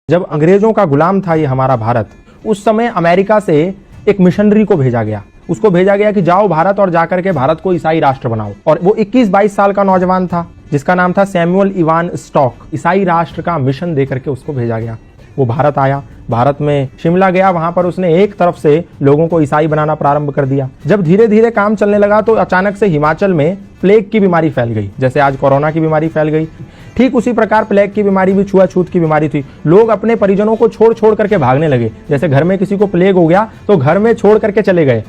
जब अंग्रेजों का गुलाम था ये हमारा भारत, उस समय अमेरिका से एक मिशनरी को भेजा गया। उसको भेजा गया कि जाओ भारत और जाकर के भारत को ईसाई राष्ट्र बनाओ। और वो 21-22 साल का नौजवान था जिसका नाम था सैमुअल इवान स्टॉक। ईसाई राष्ट्र का मिशन देकर के उसको भेजा गया। वो भारत आया, भारत में शिमला गया, वहां पर उसने एक तरफ से लोगों को ईसाई बनाना प्रारंभ कर दिया। जब धीरे धीरे काम चलने लगा तो अचानक से हिमाचल में प्लेग की बीमारी फैल गई। जैसे आज कोरोना की बीमारी फैल गई, ठीक उसी प्रकार प्लेग की बीमारी भी छुआछूत की बीमारी थी। लोग अपने परिजनों को छोड़ छोड़ करके भागने लगे। जैसे घर में किसी को प्लेग हो गया तो घर में छोड़ करके चले गए।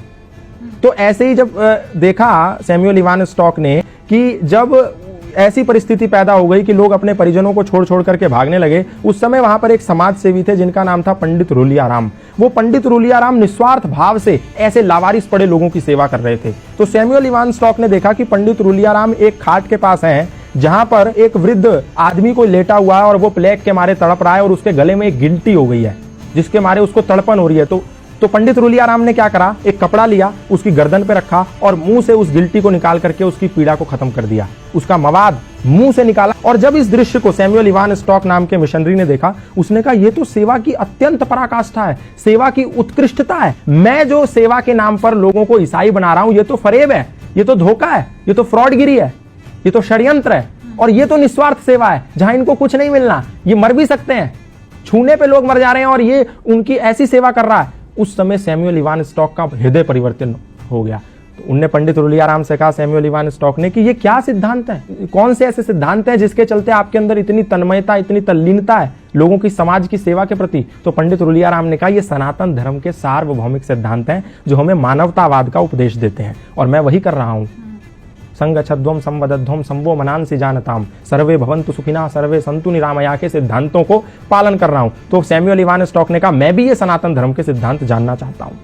तो ऐसे ही जब देखा सैमुअल इवान स्टॉक ने कि जब ऐसी परिस्थिति पैदा हो गई कि लोग अपने परिजनों को छोड़ छोड़ करके भागने लगे, उस समय वहां पर एक समाज सेवी थे जिनका नाम था पंडित रूलियाराम। वो पंडित रूलियाराम निस्वार्थ भाव से ऐसे लावारिस पड़े लोगों की सेवा कर रहे थे। तो सैमुअल इवान स्टॉक ने देखा कि पंडित रूलियाराम एक खाट के पास हैं जहां पर एक वृद्ध आदमी को लेटा हुआ है और वो प्लेग के मारे तड़प रहा है और उसके गले में एक गिल्टी हो गई है जिसके मारे उसको तड़पन हो रही है। तो पंडित रूलियाराम ने क्या करा, एक कपड़ा लिया, उसकी गर्दन पे रखा और मुंह से उस गिल्टी को निकाल करके उसकी पीड़ा को खत्म कर दिया। उसका मवाद मुंह से निकाला। और जब इस दृश्य को सैमुअल इवान स्टॉक नाम के मिशनरी ने देखा, उसने कहा ये तो सेवा की अत्यंत पराकाष्ठा है, सेवा की उत्कृष्टता है। मैं जो सेवा के नाम पर लोगों को ईसाई बना रहा हूं, ये तो फरेब है, ये तो धोखा है, ये तो फ्रॉडगिरी है, ये तो षड्यंत्र है और ये तो निस्वार्थ सेवा है जहां इनको कुछ नहीं मिलना। ये मर भी सकते हैं, छूने पे लोग मर जा रहे हैं और ये उनकी ऐसी सेवा कर रहा है। उस समय सैमुअल इवान स्टॉक का हृदय परिवर्तन हो गया। तो उनने पंडित रूलियाराम से कहा, सैमुअल इवान स्टॉक ने, कि ये क्या सिद्धांत है, कौन से ऐसे सिद्धांत हैं जिसके चलते आपके अंदर इतनी तन्मयता, इतनी तल्लीनता है लोगों की समाज की सेवा के प्रति। तो पंडित रूलियाराम ने कहा, ये सनातन धर्म के सार्वभौमिक सिद्धांत हैं जो हमें मानवतावाद का उपदेश देते हैं और मैं वही कर रहा हूं। संगच्छध्वम संवदध्वम संवो मनांसि जानताम सर्वे भवन्तु सुखिनः सर्वे सन्तु निरामया के सिद्धांतों को पालन कर रहा हूं। तो सैमुअल इवान स्टॉक ने कहा, मैं भी ये सनातन धर्म के सिद्धांत जानना चाहता हूं।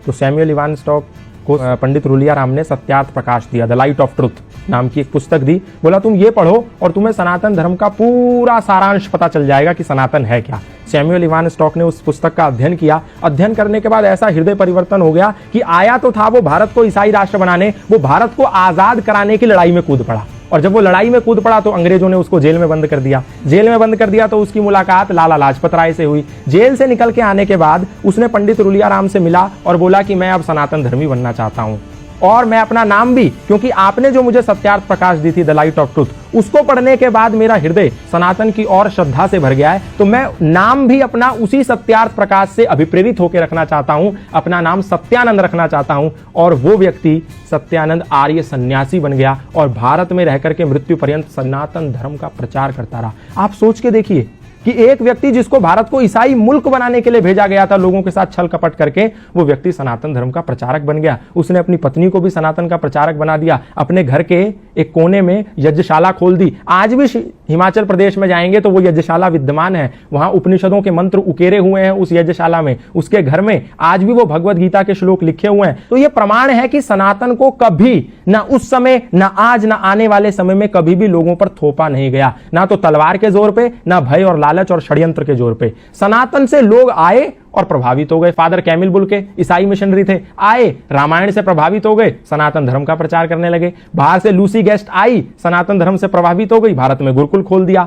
तो सैमुअल इवान स्टॉक को पंडित रूलियाराम ने सत्यार्थ प्रकाश दिया, द लाइट ऑफ ट्रुथ नाम की एक पुस्तक दी। बोला तुम ये पढ़ो और तुम्हें सनातन धर्म का पूरा सारांश पता चल जाएगा कि सनातन है क्या। सैमुअल इवान स्टॉक ने उस पुस्तक का अध्ययन किया। अध्ययन करने के बाद ऐसा हृदय परिवर्तन हो गया कि आया तो था वो भारत को ईसाई राष्ट्र बनाने, वो भारत को आजाद कराने की लड़ाई में कूद पड़ा। और जब वो लड़ाई में कूद पड़ा तो अंग्रेजों ने उसको जेल में बंद कर दिया। जेल में बंद कर दिया तो उसकी मुलाकात लाला लाजपत राय से हुई। जेल से निकल के आने के बाद उसने पंडित रूलियाराम से मिला और बोला कि मैं अब सनातन धर्मी बनना चाहता हूं और मैं अपना नाम भी, क्योंकि आपने जो मुझे सत्यार्थ प्रकाश दी थी, द लाइट ऑफ ट्रुथ, उसको पढ़ने के बाद मेरा हृदय सनातन की और श्रद्धा से भर गया है। तो मैं नाम भी अपना उसी सत्यार्थ प्रकाश से अभिप्रेरित होकर रखना चाहता हूं। अपना नाम सत्यानंद रखना चाहता हूं। और वो व्यक्ति सत्यानंद आर्य सन्यासी बन गया और भारत में रहकर के मृत्यु पर्यंत सनातन धर्म का प्रचार करता रहा। आप सोच के देखिए कि एक व्यक्ति जिसको भारत को ईसाई मुल्क बनाने के लिए भेजा गया था लोगों के साथ छल कपट करके, वो व्यक्ति सनातन धर्म का प्रचारक बन गया। उसने अपनी पत्नी को भी सनातन का प्रचारक बना दिया। अपने घर के एक कोने में यज्ञशाला खोल दी। आज भी हिमाचल प्रदेश में जाएंगे तो वो यज्ञशाला विद्यमान है। वहां उपनिषदों के मंत्र उकेरे हुए हैं उस यज्ञशाला में। उसके घर में आज भी वो भगवत गीता के श्लोक लिखे हुए हैं। तो ये प्रमाण है कि सनातन को कभी ना उस समय, ना आज, ना आने वाले समय में कभी भी लोगों पर थोपा नहीं गया। ना तो तलवार के जोर पे, ना भय और लालच और षड्यंत्र के जोर पे। सनातन से लोग आए और प्रभावित हो गए। फादर कैमिल बुल के ईसाई मिशनरी थे, आए, रामायण से प्रभावित हो गए, सनातन धर्म का प्रचार करने लगे। बाहर से लूसी गेस्ट आई, सनातन धर्म से प्रभावित हो गई, भारत में गुरुकुल खोल दिया।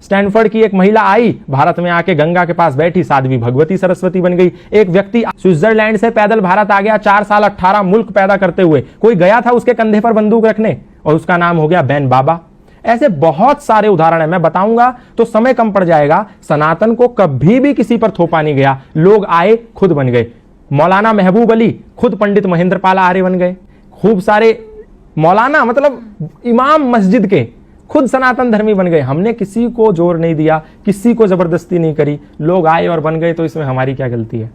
स्टैनफोर्ड की एक महिला आई, भारत में आके गंगा के पास बैठी, साध्वी भगवती सरस्वती बन गई। एक व्यक्ति स्विट्जरलैंड से पैदल भारत आ गया, 4 साल 18 मुल्क पैदा करते हुए। कोई गया था उसके कंधे पर बंदूक रखने और उसका नाम हो गया बैन बाबा। ऐसे बहुत सारे उदाहरण है, मैं बताऊंगा तो समय कम पड़ जाएगा। सनातन को कभी भी किसी पर थोपा नहीं गया। लोग आए, खुद बन गए। मौलाना महबूब अली खुद पंडित महेंद्र पाल आर्य बन गए। खूब सारे मौलाना, मतलब इमाम मस्जिद के, खुद सनातन धर्मी बन गए। हमने किसी को जोर नहीं दिया, किसी को जबरदस्ती नहीं करी, लोग आए और बन गए। तो इसमें हमारी क्या गलती है?